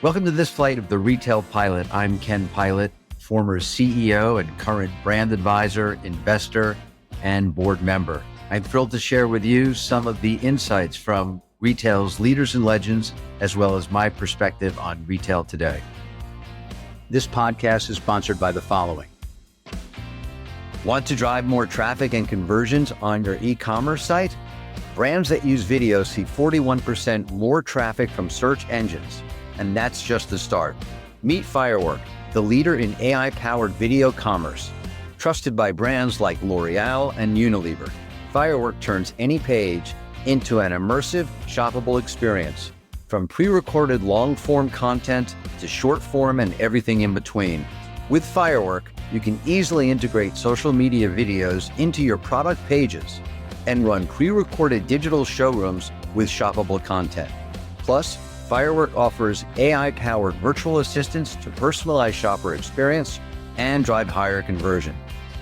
Welcome to this flight of the Retail Pilot. I'm Ken Pilot, former CEO and current brand advisor, investor, and board member. I'm thrilled to share with you some of the insights from retail's leaders and legends, as well as my perspective on retail today. This podcast is sponsored by the following. Want to drive more traffic and conversions on your e-commerce site? Brands that use video see 41% more traffic from search engines. And that's just the start. Meet Firework, the leader in AI-powered video commerce. Trusted by brands like L'Oreal and Unilever, Firework turns any page into an immersive, shoppable experience. From pre-recorded long-form content to short-form and everything in between. With Firework, you can easily integrate social media videos into your product pages and run pre-recorded digital showrooms with shoppable content. Plus, Firework offers AI-powered virtual assistants to personalize shopper experience and drive higher conversion.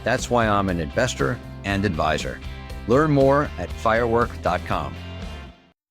That's why I'm an investor and advisor. Learn more at firework.com.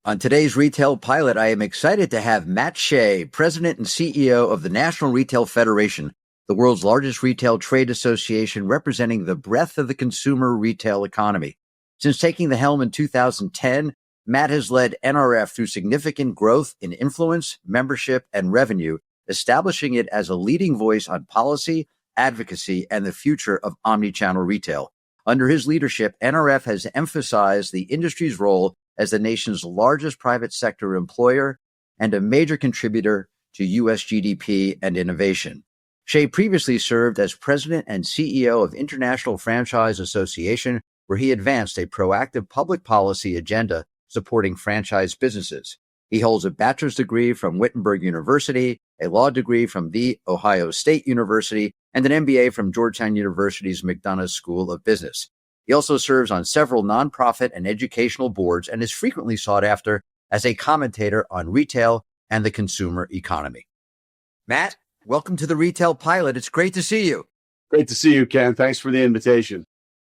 On today's Retail Pilot, I am excited to have Matt Shay, President and CEO of the National Retail Federation, the world's largest retail trade association representing the breadth of the consumer retail economy. Since taking the helm in 2010, Matt has led NRF through significant growth in influence, membership, and revenue, establishing it as a leading voice on policy, advocacy, and the future of omnichannel retail. Under his leadership, NRF has emphasized the industry's role as the nation's largest private sector employer and a major contributor to U.S. GDP and innovation. Shay previously served as president and CEO of International Franchise Association, where he advanced a proactive public policy agenda supporting franchise businesses. He holds a bachelor's degree from Wittenberg University, a law degree from The Ohio State University, and an MBA from Georgetown University's McDonough School of Business. He also serves on several nonprofit and educational boards and is frequently sought after as a commentator on retail and the consumer economy. Matt, welcome to the Retail Pilot. It's great to see you. Great to see you, Ken. Thanks for the invitation.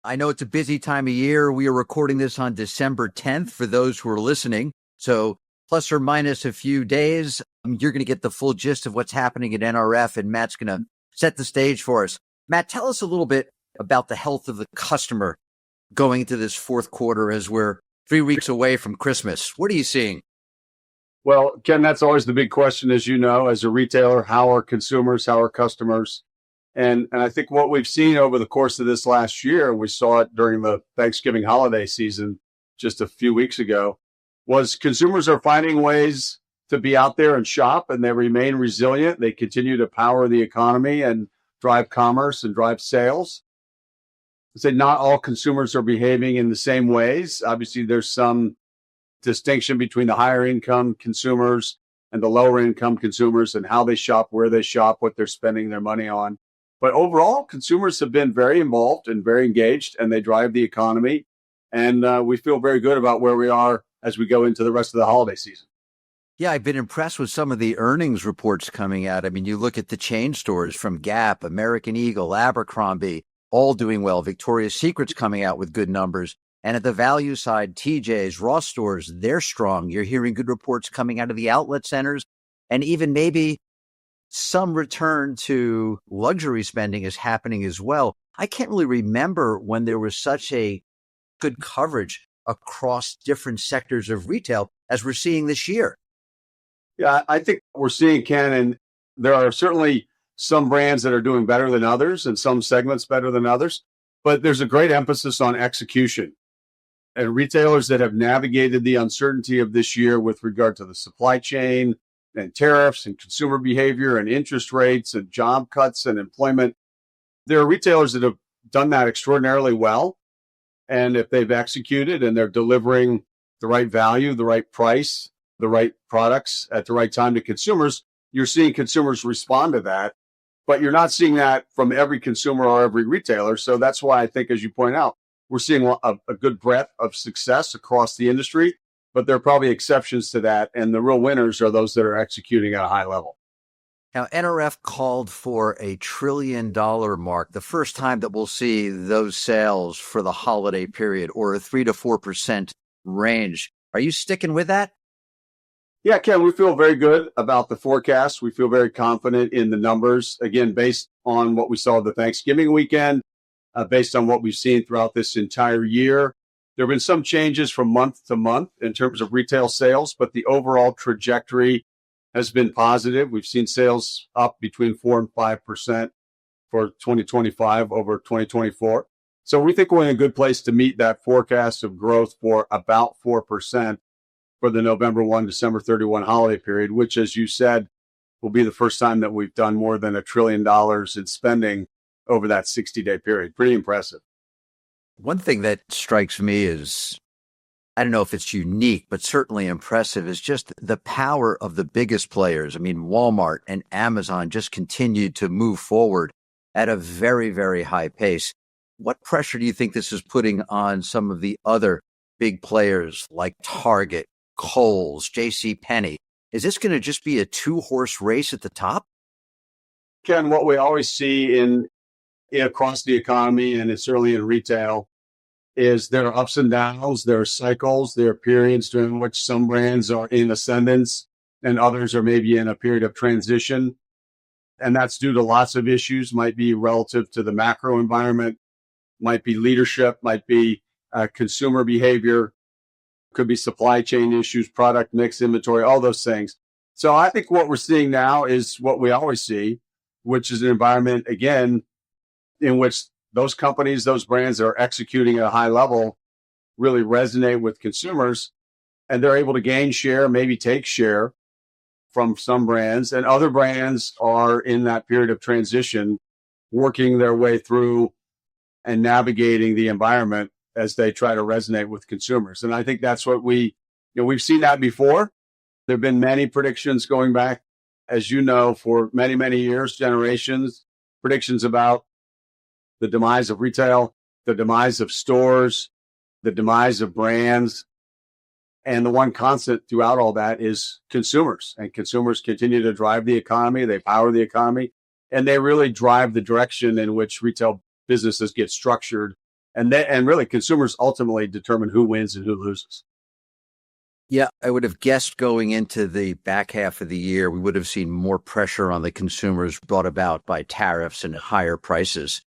I know it's a busy time of year. We are recording this on December 10th for those who are listening. So plus or minus a few days, you're going to get the full gist of what's happening at NRF, and Matt's going to set the stage for us. Matt, tell us a little bit about the health of the customer going into this fourth quarter as we're 3 weeks away from Christmas. What are you seeing? Well, Ken, that's always the big question, as you know, as a retailer. How are consumers, how are customers? And I think what we've seen over the course of this last year, we saw it during the Thanksgiving holiday season just a few weeks ago, was consumers are finding ways to be out there and shop, and they remain resilient. They continue to power the economy and drive commerce and drive sales. I say not all consumers are behaving in the same ways. Obviously, there's some distinction between the higher income consumers and the lower income consumers and how they shop, where they shop, what they're spending their money on. But overall, consumers have been very involved and very engaged, and they drive the economy. And we feel very good about where we are as we go into the rest of the holiday season. Yeah, I've been impressed with some of the earnings reports coming out. I mean, you look at the chain stores from Gap, American Eagle, Abercrombie, all doing well. Victoria's Secret's coming out with good numbers. And at the value side, TJ's, Ross stores, they're strong. You're hearing good reports coming out of the outlet centers, and even maybe some return to luxury spending is happening as well. I can't really remember when there was such a good coverage across different sectors of retail as we're seeing this year. Yeah, I think we're seeing, Ken, and there are certainly some brands that are doing better than others and some segments better than others, but there's a great emphasis on execution. And retailers that have navigated the uncertainty of this year with regard to the supply chain and tariffs and consumer behavior and interest rates and job cuts and employment. There are retailers that have done that extraordinarily well. And if they've executed and they're delivering the right value, the right price, the right products at the right time to consumers, you're seeing consumers respond to that. But you're not seeing that from every consumer or every retailer. So that's why I think, as you point out, we're seeing a good breadth of success across the industry. But there are probably exceptions to that. And the real winners are those that are executing at a high level. Now, NRF called for a $1 trillion mark, the first time that we'll see those sales for the holiday period, or a 3 to 4% range. Are you sticking with that? Yeah, Ken, we feel very good about the forecast. We feel very confident in the numbers, again, based on what we saw the Thanksgiving weekend, based on what we've seen throughout this entire year. There have been some changes from month to month in terms of retail sales, but the overall trajectory has been positive. We've seen sales up between 4 and 5% for 2025 over 2024. So we think we're in a good place to meet that forecast of growth for about 4% for the November 1, December 31 holiday period, which, as you said, will be the first time that we've done more than $1 trillion in spending over that 60-day period. Pretty impressive. One thing that strikes me is, I don't know if it's unique, but certainly impressive, is just the power of the biggest players. I mean, Walmart and Amazon just continued to move forward at a very, very high pace. What pressure do you think this is putting on some of the other big players like Target, Kohl's, J.C. Penney? Is this going to just be a two-horse race at the top? Ken, what we always see in across the economy, and it's certainly in retail, is there are ups and downs, there are cycles, there are periods during which some brands are in ascendance and others are maybe in a period of transition. And that's due to lots of issues, might be relative to the macro environment, might be leadership, might be consumer behavior, could be supply chain issues, product mix, inventory, all those things. So I think what we're seeing now is what we always see, which is an environment, again, in which those companies, those brands that are executing at a high level really resonate with consumers, and they're able to gain share, maybe take share from some brands, and other brands are in that period of transition, working their way through and navigating the environment as they try to resonate with consumers. And I think that's what we've seen that before. There have been many predictions going back, as you know, for many, many years, generations, predictions about the demise of retail, the demise of stores, the demise of brands. And the one constant throughout all that is consumers. And consumers continue to drive the economy. They power the economy. And they really drive the direction in which retail businesses get structured. And really consumers ultimately determine who wins and who loses. Yeah, I would have guessed going into the back half of the year, we would have seen more pressure on the consumers brought about by tariffs and higher prices.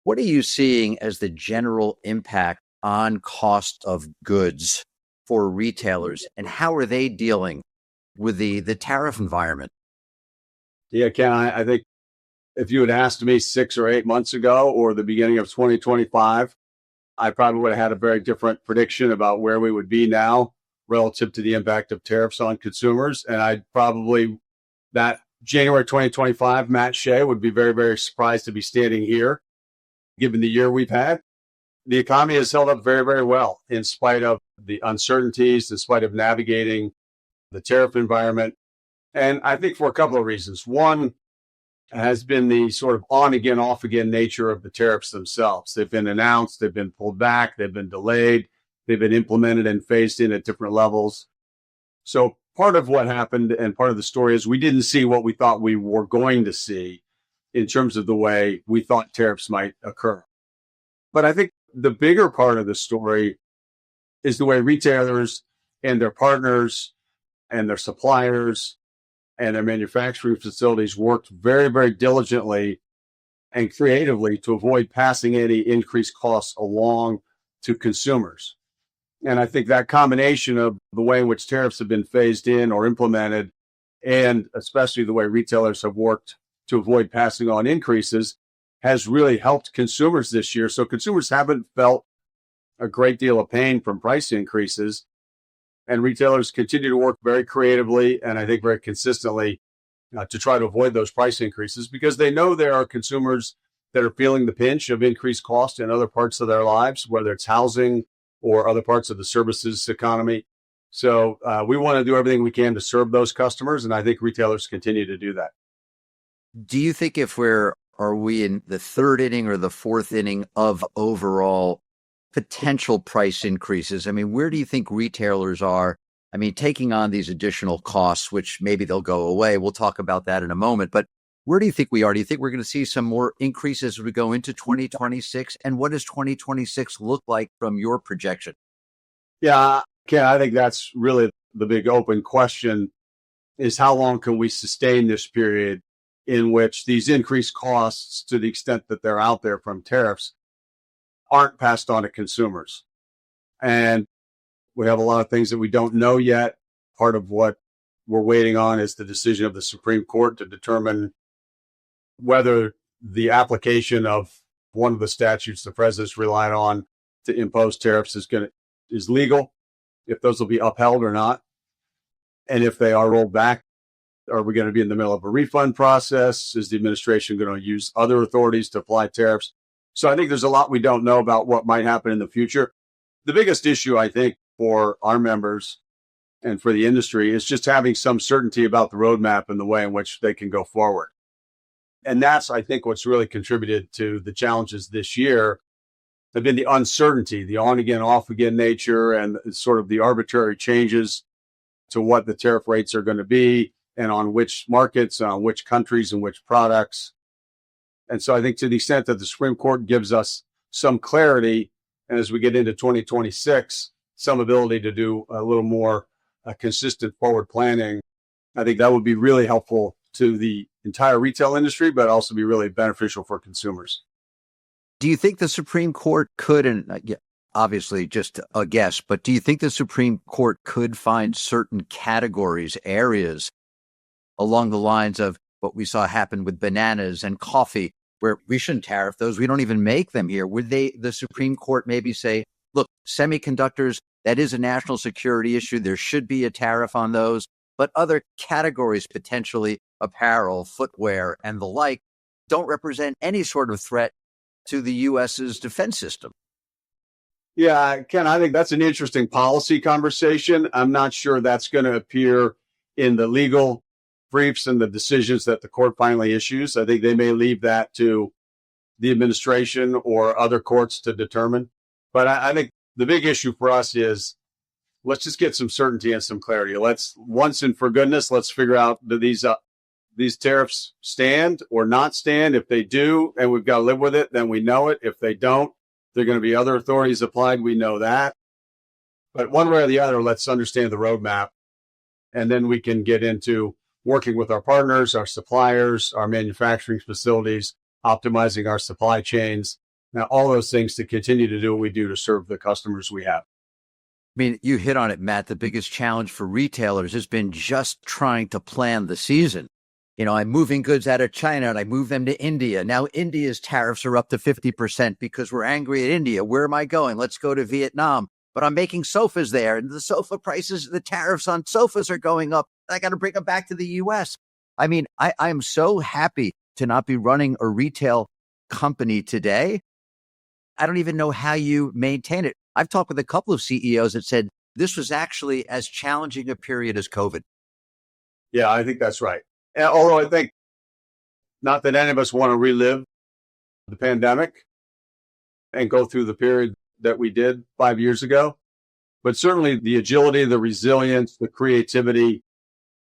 What are you seeing as the general impact on cost of goods for retailers, and how are they dealing with the tariff environment? Yeah, Ken, I think if you had asked me 6 or 8 months ago or the beginning of 2025, I probably would have had a very different prediction about where we would be now relative to the impact of tariffs on consumers. And I'd probably, that January 2025, Matt Shay would be very, very surprised to be standing here, given the year we've had. The economy has held up very, very well in spite of the uncertainties, in spite of navigating the tariff environment. And I think for a couple of reasons. One has been the sort of on again, off again nature of the tariffs themselves. They've been announced, they've been pulled back, they've been delayed, they've been implemented and phased in at different levels. So part of what happened and part of the story is we didn't see what we thought we were going to see in terms of the way we thought tariffs might occur. But I think the bigger part of the story is the way retailers and their partners and their suppliers and their manufacturing facilities worked very, very diligently and creatively to avoid passing any increased costs along to consumers. And I think that combination of the way in which tariffs have been phased in or implemented, and especially the way retailers have worked to avoid passing on increases, has really helped consumers this year. So consumers haven't felt a great deal of pain from price increases, and retailers continue to work very creatively and I think very consistently to try to avoid those price increases, because they know there are consumers that are feeling the pinch of increased cost in other parts of their lives, whether it's housing or other parts of the services economy. So we want to do everything we can to serve those customers, and I think retailers continue to do that. Do you think are we in the third inning or the fourth inning of overall potential price increases? I mean, where do you think retailers are? I mean, taking on these additional costs, which maybe they'll go away. We'll talk about that in a moment. But where do you think we are? Do you think we're going to see some more increases as we go into 2026? And what does 2026 look like from your projection? Yeah, Ken, I think that's really the big open question is how long can we sustain this period in which these increased costs, to the extent that they're out there from tariffs, aren't passed on to consumers. And we have a lot of things that we don't know yet. Part of what we're waiting on is the decision of the Supreme Court to determine whether the application of one of the statutes the president's relied on to impose tariffs is legal, if those will be upheld or not. And if they are rolled back, are we going to be in the middle of a refund process? Is the administration going to use other authorities to apply tariffs? So I think there's a lot we don't know about what might happen in the future. The biggest issue, I think, for our members and for the industry is just having some certainty about the roadmap and the way in which they can go forward. And that's, I think, what's really contributed to the challenges this year have been the uncertainty, the on again, off again nature, and sort of the arbitrary changes to what the tariff rates are going to be and on which markets, on which countries and which products. And so I think to the extent that the Supreme Court gives us some clarity, and as we get into 2026, some ability to do a little more consistent forward planning, I think that would be really helpful to the entire retail industry, but also be really beneficial for consumers. Do you think the Supreme Court could, and obviously just a guess, but do you think the Supreme Court could find certain categories, areas along the lines of what we saw happen with bananas and coffee, where we shouldn't tariff those? We don't even make them here. Would the Supreme Court maybe say, look, semiconductors, that is a national security issue. There should be a tariff on those, but other categories, potentially apparel, footwear, and the like, don't represent any sort of threat to the U.S.'s defense system. Yeah, Ken, I think that's an interesting policy conversation. I'm not sure that's going to appear in the legal briefs and the decisions that the court finally issues. I think they may leave that to the administration or other courts to determine. But I think the big issue for us is let's just get some certainty and some clarity. Let's, once and for goodness, let's figure out, do these tariffs stand or not stand? If they do, and we've got to live with it, then we know it. If they don't, there are going to be other authorities applied. We know that. But one way or the other, let's understand the roadmap, and then we can get into working with our partners, our suppliers, our manufacturing facilities, optimizing our supply chains. Now, all those things to continue to do what we do to serve the customers we have. I mean, you hit on it, Matt. The biggest challenge for retailers has been just trying to plan the season. You know, I'm moving goods out of China and I move them to India. Now, India's tariffs are up to 50% because we're angry at India. Where am I going? Let's go to Vietnam. But I'm making sofas there, and the sofa prices, the tariffs on sofas are going up. I got to bring them back to the U.S. I mean, I'm so happy to not be running a retail company today. I don't even know how you maintain it. I've talked with a couple of CEOs that said this was actually as challenging a period as COVID. Yeah, I think that's right. And although I think not that any of us want to relive the pandemic and go through the period that we did 5 years ago, but certainly the agility, the resilience, the creativity,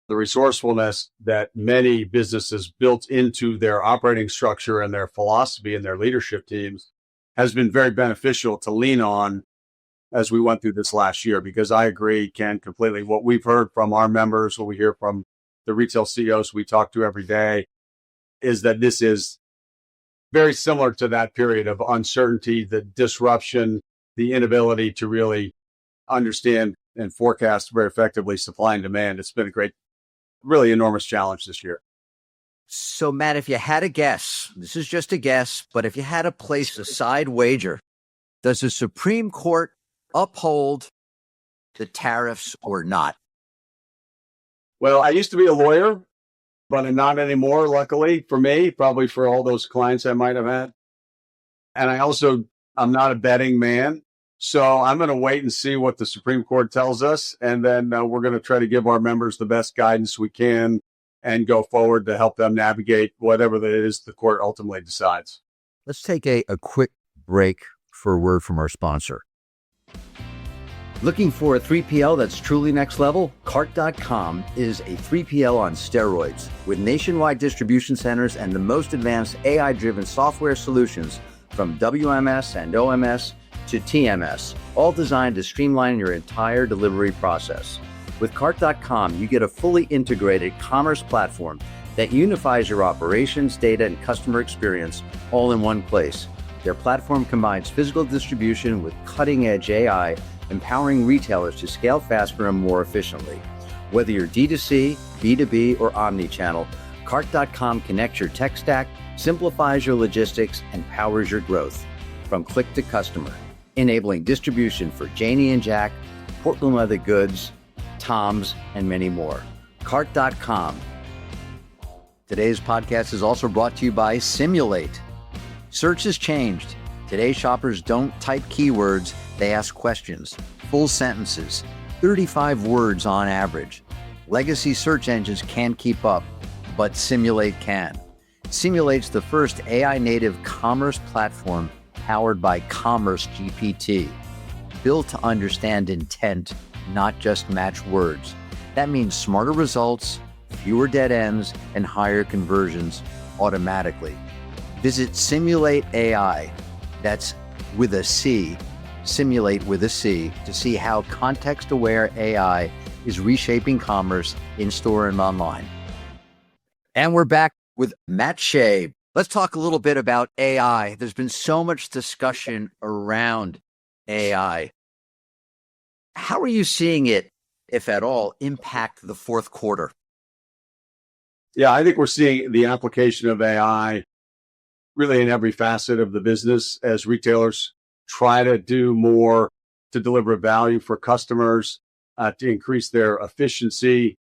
the resourcefulness that many businesses built into their operating structure and their philosophy and their leadership teams has been very beneficial to lean on as we went through this last year. Because I agree, Ken, completely. What we've heard from our members, what we hear from the retail CEOs we talk to every day, is that this is very similar to that period of uncertainty, the disruption, the inability to really understand and forecast very effectively supply and demand. It's been a great, really enormous challenge this year. So, Matt, if you had a guess, this is just a guess, but if you had to place a side wager, does the Supreme Court uphold the tariffs or not? Well, I used to be a lawyer, but I'm not anymore, luckily for me, probably for all those clients I might have had. And I'm not a betting man. So I'm going to wait and see what the Supreme Court tells us. And then we're going to try to give our members the best guidance we can and go forward to help them navigate whatever it is the court ultimately decides. Let's take a quick break for a word from our sponsor. Looking for a 3PL that's truly next level? Cart.com is a 3PL on steroids with nationwide distribution centers and the most advanced AI-driven software solutions from WMS and OMS to TMS, all designed to streamline your entire delivery process. With Cart.com, you get a fully integrated commerce platform that unifies your operations, data, and customer experience all in one place. Their platform combines physical distribution with cutting-edge AI, empowering retailers to scale faster and more efficiently. Whether you're D2C, B2B, or omnichannel, Cart.com connects your tech stack, simplifies your logistics, and powers your growth. From click to customer, enabling distribution for Janie and Jack, Portland Leather Goods, Tom's, and many more. Cart.com. Today's podcast is also brought to you by Simulate. Search has changed. Today's shoppers don't type keywords, they ask questions, full sentences, 35 words on average. Legacy search engines can't keep up, but Simulate can. Simulate's the first AI-native commerce platform powered by Commerce GPT, built to understand intent, not just match words. That means smarter results, fewer dead ends, and higher conversions automatically. Visit Simulate AI, that's with a C, Simulate with a C, to see how context-aware AI is reshaping commerce in-store and online. And we're back with Matt Shay. Let's talk a little bit about AI. There's been so much discussion around AI. How are you seeing it, if at all, impact the fourth quarter? Yeah, I think we're seeing the application of AI really in every facet of the business as retailers try to do more to deliver value for customers, to increase their efficiency,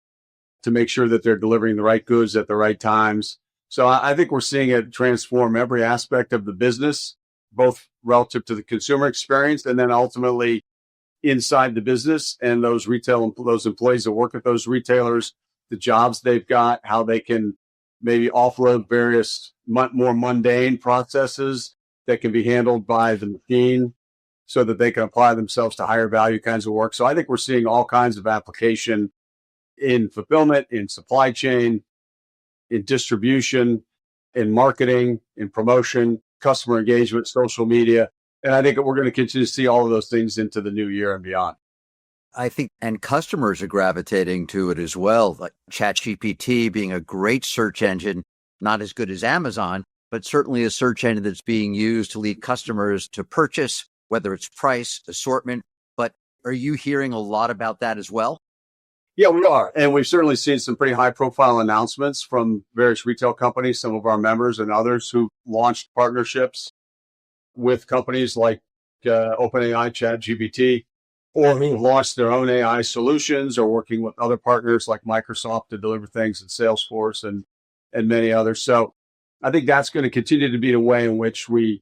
to make sure that they're delivering the right goods at the right times. So I think we're seeing it transform every aspect of the business, both relative to the consumer experience and then ultimately inside the business and those employees that work at those retailers, the jobs they've got, how they can maybe offload various more mundane processes that can be handled by the machine so that they can apply themselves to higher value kinds of work. So I think we're seeing all kinds of application in fulfillment, in supply chain, in distribution, in marketing, in promotion, customer engagement, social media. And I think we're going to continue to see all of those things into the new year and beyond. I think, and customers are gravitating to it as well, like ChatGPT being a great search engine, not as good as Amazon, but certainly a search engine that's being used to lead customers to purchase, whether it's price, assortment. But are you hearing a lot about that as well? Yeah, we are. And we've certainly seen some pretty high profile announcements from various retail companies, some of our members and others who launched partnerships with companies like OpenAI, ChatGPT, or who have launched their own AI solutions or working with other partners like Microsoft to deliver things in Salesforce and many others. So I think that's going to continue to be the way in which we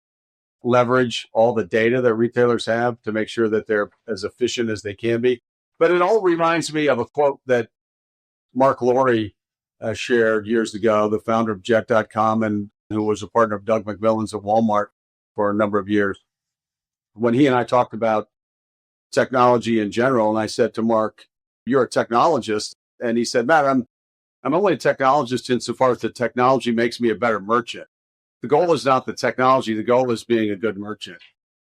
leverage all the data that retailers have to make sure that they're as efficient as they can be. But it all reminds me of a quote that Mark Laurie shared years ago, the founder of Jet.com and who was a partner of Doug McMillan's at Walmart for a number of years. When he and I talked about technology in general, and I said to Mark, "You're a technologist," and he said, "Matt, I'm only a technologist insofar as the technology makes me a better merchant. The goal is not the technology; the goal is being a good merchant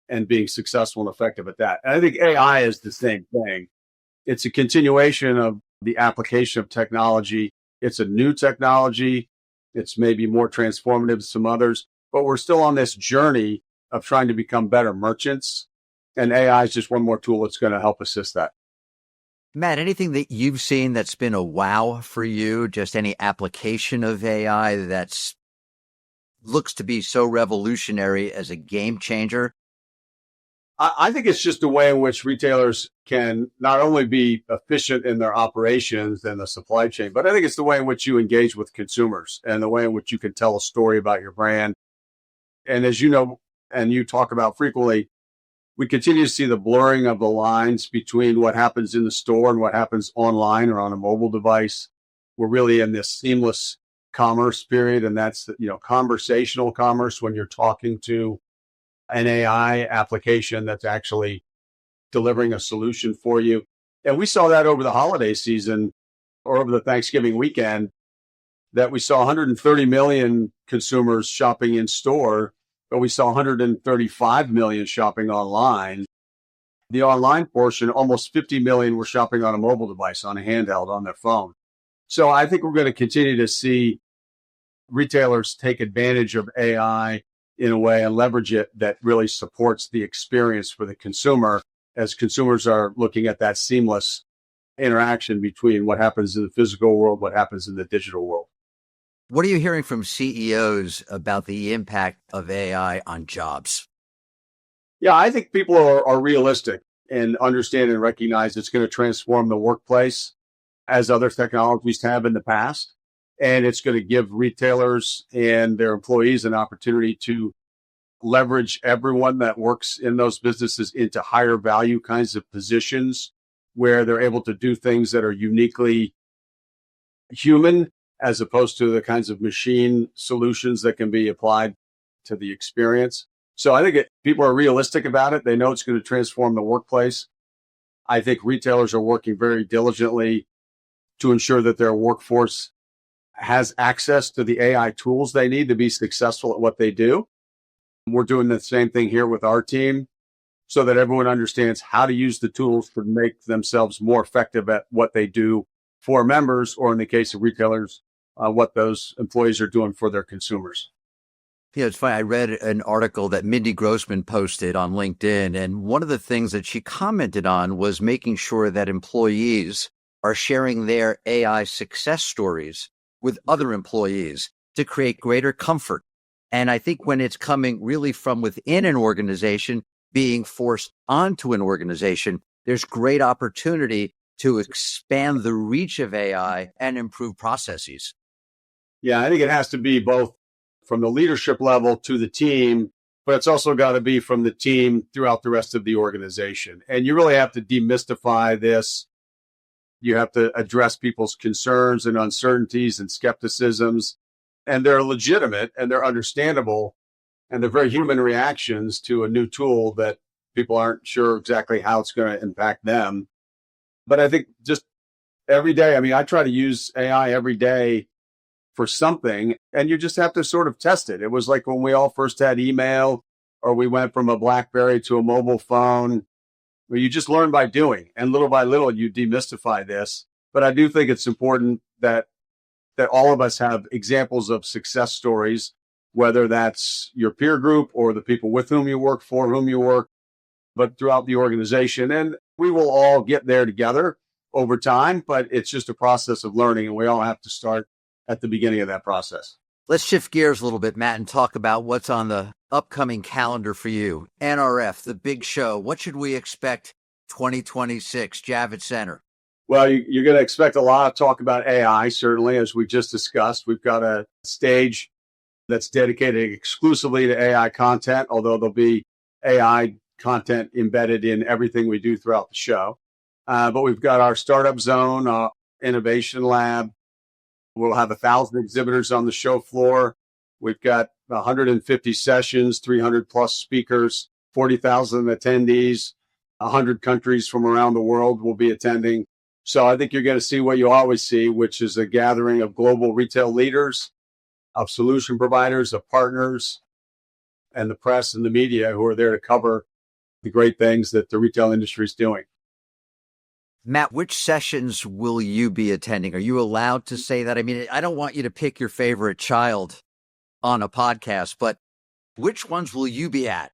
and being successful and effective at that." And I think AI is the same thing. It's a continuation of the application of technology. It's a new technology. It's maybe more transformative than some others, but we're still on this journey of trying to become better merchants. And AI is just one more tool that's going to help assist that. Matt, anything that you've seen that's been a wow for you? Just any application of AI that's looks to be so revolutionary as a game changer? I think it's just a way in which retailers can not only be efficient in their operations and the supply chain, but I think it's the way in which you engage with consumers and the way in which you can tell a story about your brand. And as you know, and you talk about frequently, we continue to see the blurring of the lines between what happens in the store and what happens online or on a mobile device. We're really in this seamless commerce period, and that's, conversational commerce when you're talking to an AI application that's actually delivering a solution for you. And we saw that over the holiday season or over the Thanksgiving weekend, that we saw 130 million consumers shopping in store, but we saw 135 million shopping online. The online portion, almost 50 million were shopping on a mobile device, on a handheld, on their phone. So I think we're going to continue to see retailers take advantage of AI in a way and leverage it that really supports the experience for the consumer, as consumers are looking at that seamless interaction between what happens in the physical world, what happens in the digital world. What are you hearing from CEOs about the impact of AI on jobs? Yeah, I think people are realistic and understand and recognize it's going to transform the workplace as other technologies have in the past. And it's going to give retailers and their employees an opportunity to leverage everyone that works in those businesses into higher value kinds of positions where they're able to do things that are uniquely human as opposed to the kinds of machine solutions that can be applied to the experience. So I think people are realistic about it. They know it's going to transform the workplace. I think retailers are working very diligently to ensure that their workforce has access to the AI tools they need to be successful at what they do. We're doing the same thing here with our team so that everyone understands how to use the tools to make themselves more effective at what they do for members, or in the case of retailers, what those employees are doing for their consumers. Yeah, it's funny. I read an article that Mindy Grossman posted on LinkedIn, and one of the things that she commented on was making sure that employees are sharing their AI success stories with other employees to create greater comfort. And I think when it's coming really from within an organization, being forced onto an organization, there's great opportunity to expand the reach of AI and improve processes. Yeah, I think it has to be both from the leadership level to the team, but it's also got to be from the team throughout the rest of the organization. And you really have to demystify this. You have to address people's concerns and uncertainties and skepticisms, and they're legitimate and they're understandable, and they're very human reactions to a new tool that people aren't sure exactly how it's going to impact them. But I think just every day, I mean, I try to use AI every day for something, and you just have to sort of test it. It was like when we all first had email, or we went from a BlackBerry to a mobile phone, where you just learn by doing, and little by little you demystify this. But I do think it's important that all of us have examples of success stories, whether that's your peer group or the people with whom you work, for whom you work, but throughout the organization. And we will all get there together over time, but it's just a process of learning, and we all have to start at the beginning of that process. Let's shift gears a little bit, Matt, and talk about what's on the upcoming calendar for you. NRF, the big show. What should we expect 2026, Javits Center? Well, you're going to expect a lot of talk about AI, certainly, as we just discussed. We've got a stage that's dedicated exclusively to AI content, although there'll be AI content embedded in everything we do throughout the show. But we've got our startup zone, innovation lab. We'll have 1,000 exhibitors on the show floor. We've got 150 sessions, 300 plus speakers, 40,000 attendees, 100 countries from around the world will be attending. So I think you're going to see what you always see, which is a gathering of global retail leaders, of solution providers, of partners, and the press and the media who are there to cover the great things that the retail industry is doing. Matt, which sessions will you be attending? Are you allowed to say that? I mean, I don't want you to pick your favorite child on a podcast, but which ones will you be at?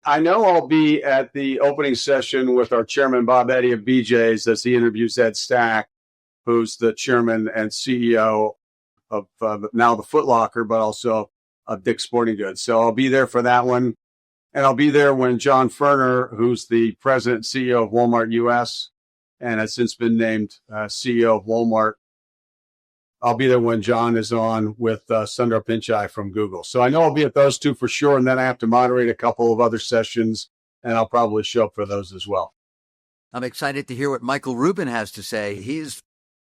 I know I'll be at the opening session with our chairman, Bob Eddy of BJ's, as he interviews Ed Stack, who's the chairman and CEO of now the Foot Locker, but also of Dick's Sporting Goods. So I'll be there for that one. And I'll be there when John Furner, who's the president and CEO of Walmart US, and has since been named CEO of Walmart. I'll be there when John is on with Sundar Pichai from Google. So I know I'll be at those two for sure. And then I have to moderate a couple of other sessions, and I'll probably show up for those as well. I'm excited to hear what Michael Rubin has to say.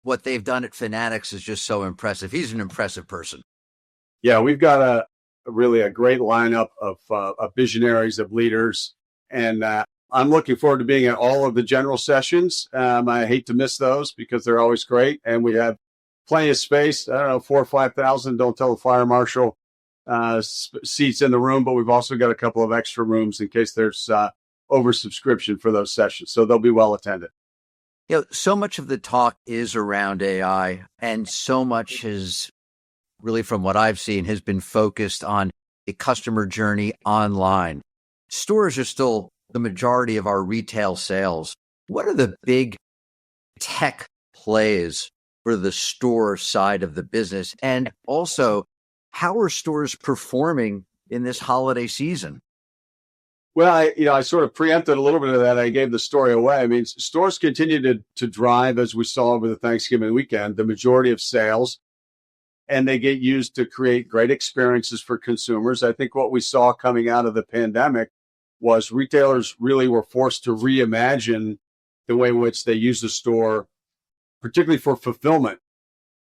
What they've done at Fanatics is just so impressive. He's an impressive person. Yeah, we've got really a great lineup of visionaries, of leaders. And I'm looking forward to being at all of the general sessions. I hate to miss those because they're always great. And we have plenty of space. I don't know, 4,000 or 5,000. Don't tell the fire marshal seats in the room, but we've also got a couple of extra rooms in case there's oversubscription for those sessions. So they'll be well attended. So much of the talk is around AI, and so much has really, from what I've seen, has been focused on the customer journey online. Stores are still the majority of our retail sales. What are the big tech plays for the store side of the business? And also, how are stores performing in this holiday season? Well, I sort of preempted a little bit of that. I gave the story away. I mean, stores continue to drive, as we saw over the Thanksgiving weekend, the majority of sales, and they get used to create great experiences for consumers. I think what we saw coming out of the pandemic was retailers really were forced to reimagine the way in which they use the store, particularly for fulfillment.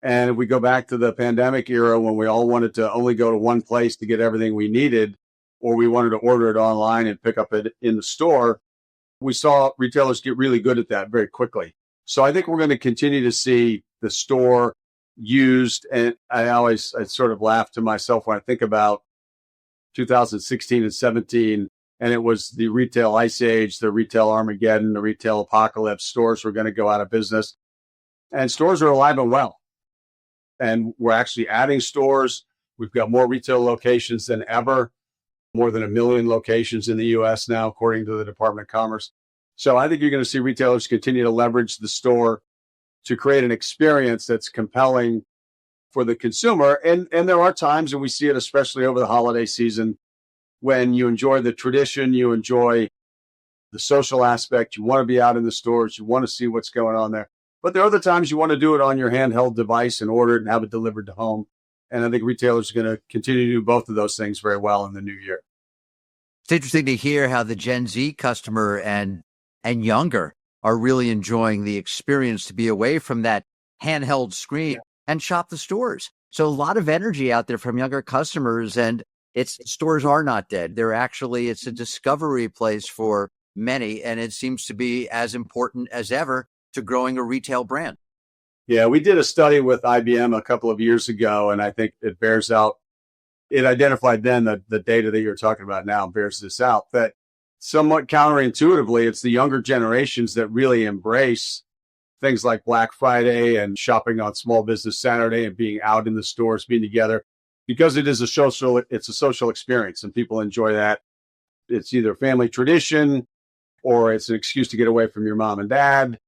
And if we go back to the pandemic era when we all wanted to only go to one place to get everything we needed, or we wanted to order it online and pick up it in the store, we saw retailers get really good at that very quickly. So I think we're going to continue to see the store used. And I sort of laugh to myself when I think about 2016 and 17, and it was the retail ice age, the retail Armageddon, the retail apocalypse. Stores were going to go out of business, and stores are alive and well. And we're actually adding stores. We've got more retail locations than ever, more than 1 million locations in the US now, according to the Department of Commerce. So I think you're going to see retailers continue to leverage the store to create an experience that's compelling for the consumer. And there are times, and we see it especially over the holiday season, when you enjoy the tradition, you enjoy the social aspect, you want to be out in the stores, you want to see what's going on there. But there are other times you want to do it on your handheld device and order it and have it delivered to home. And I think retailers are going to continue to do both of those things very well in the new year. It's interesting to hear how the Gen Z customer and younger are really enjoying the experience to be away from that handheld screen and shop the stores. So a lot of energy out there from younger customers, and stores are not dead. It's a discovery place for many, and it seems to be as important as ever to growing a retail brand. Yeah, we did a study with IBM a couple of years ago, and I think it bears out. It identified then the data that you're talking about now bears this out, that somewhat counterintuitively, it's the younger generations that really embrace things like Black Friday and shopping on Small Business Saturday and being out in the stores, being together, because it's a social experience and people enjoy that. It's either family tradition or it's an excuse to get away from your mom and dad,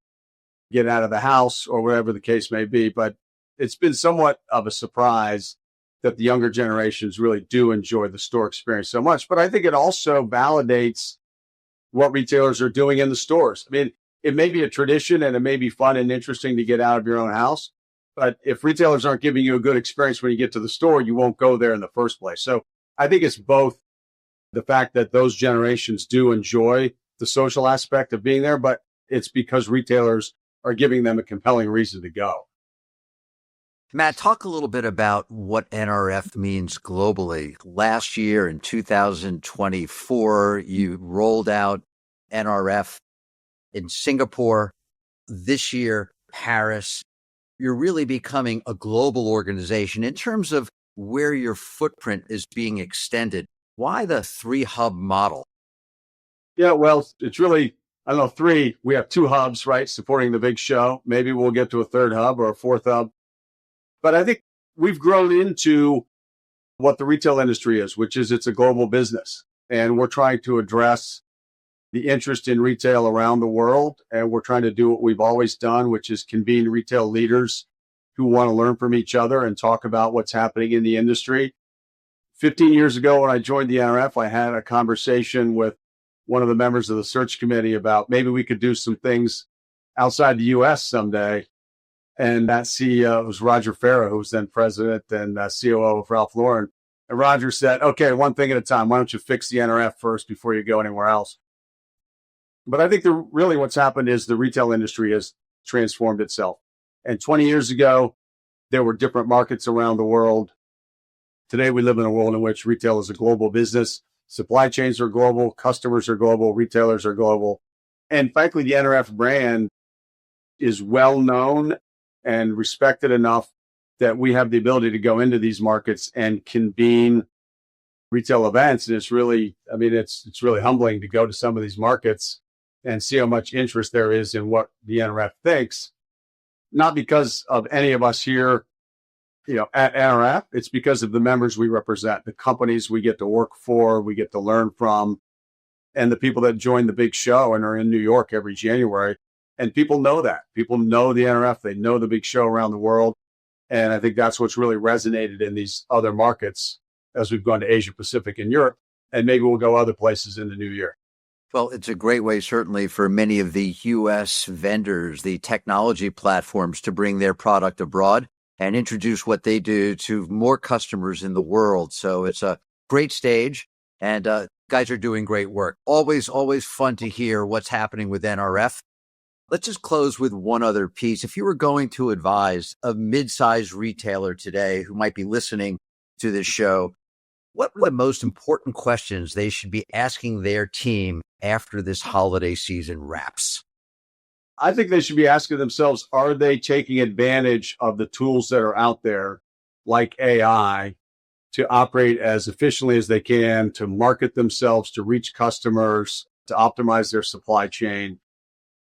get out of the house, or whatever the case may be. But it's been somewhat of a surprise that the younger generations really do enjoy the store experience so much. But I think it also validates what retailers are doing in the stores. I mean, it may be a tradition and it may be fun and interesting to get out of your own house, but if retailers aren't giving you a good experience when you get to the store, you won't go there in the first place. So I think it's both the fact that those generations do enjoy the social aspect of being there, but it's because retailers are giving them a compelling reason to go. Matt, talk a little bit about what NRF means globally. Last year in 2024, you rolled out NRF in Singapore. This year, Paris. You're really becoming a global organization in terms of where your footprint is being extended. Why the 3-hub model? Yeah, well, it's really, I don't know, 3. We have 2 hubs, right, supporting the big show. Maybe we'll get to a 3rd hub or a 4th hub. But I think we've grown into what the retail industry is, which is it's a global business. And we're trying to address the interest in retail around the world. And we're trying to do what we've always done, which is convene retail leaders who want to learn from each other and talk about what's happening in the industry. 15 years ago, when I joined the NRF, I had a conversation with one of the members of the search committee about maybe we could do some things outside the U.S. someday. And that CEO was Roger Farah, who was then president and COO of Ralph Lauren. And Roger said, okay, one thing at a time. Why don't you fix the NRF first before you go anywhere else? But I think really what's happened is the retail industry has transformed itself. And 20 years ago, there were different markets around the world. Today, we live in a world in which retail is a global business. Supply chains are global, customers are global, retailers are global. And frankly, the NRF brand is well known and respected enough that we have the ability to go into these markets and convene retail events. And it's really, I mean, it's really humbling to go to some of these markets and see how much interest there is in what the NRF thinks, not because of any of us here, at NRF. It's because of the members we represent, the companies we get to work for, we get to learn from, and the people that join the big show and are in New York every January. And people know that. People know the NRF. They know the big show around the world. And I think that's what's really resonated in these other markets as we've gone to Asia Pacific and Europe. And maybe we'll go other places in the new year. Well, it's a great way, certainly, for many of the U.S. vendors, the technology platforms, to bring their product abroad and introduce what they do to more customers in the world. So it's a great stage, and guys are doing great work. Always fun to hear what's happening with NRF. Let's just close with one other piece. If you were going to advise a mid-sized retailer today who might be listening to this show, what are the most important questions they should be asking their team after this holiday season wraps? I think they should be asking themselves, are they taking advantage of the tools that are out there, like AI, to operate as efficiently as they can, to market themselves, to reach customers, to optimize their supply chain?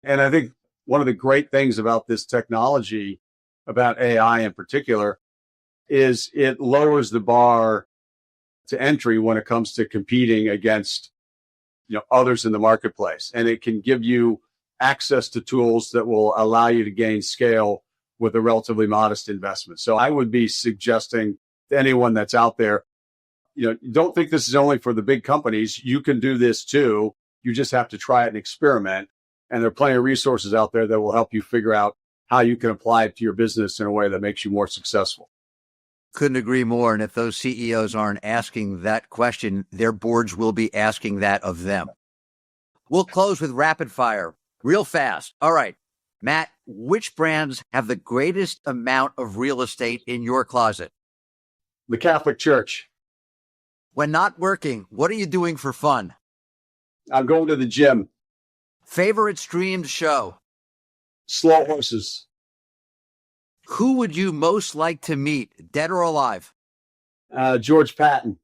And I think one of the great things about this technology, about AI in particular, is it lowers the bar to entry when it comes to competing against others in the marketplace. And it can give you access to tools that will allow you to gain scale with a relatively modest investment. So I would be suggesting to anyone that's out there, don't think this is only for the big companies. You can do this too. You just have to try it and experiment. And there are plenty of resources out there that will help you figure out how you can apply it to your business in a way that makes you more successful. Couldn't agree more. And if those CEOs aren't asking that question, their boards will be asking that of them. We'll close with rapid fire, real fast. All right, Matt, which brands have the greatest amount of real estate in your closet? The Catholic Church. When not working, what are you doing for fun? I'm going to the gym. Favorite streamed show? Slow Horses. Who would you most like to meet, dead or alive? George Patton.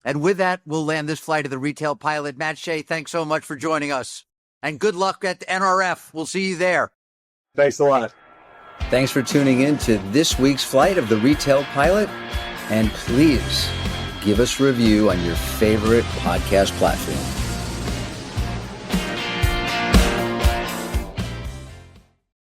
And with that, we'll land this flight of the retail pilot. Matt Shay, thanks so much for joining us. And good luck at NRF. We'll see you there. Thanks a lot. Thanks for tuning in to this week's flight of the retail pilot. And please give us a review on your favorite podcast platform.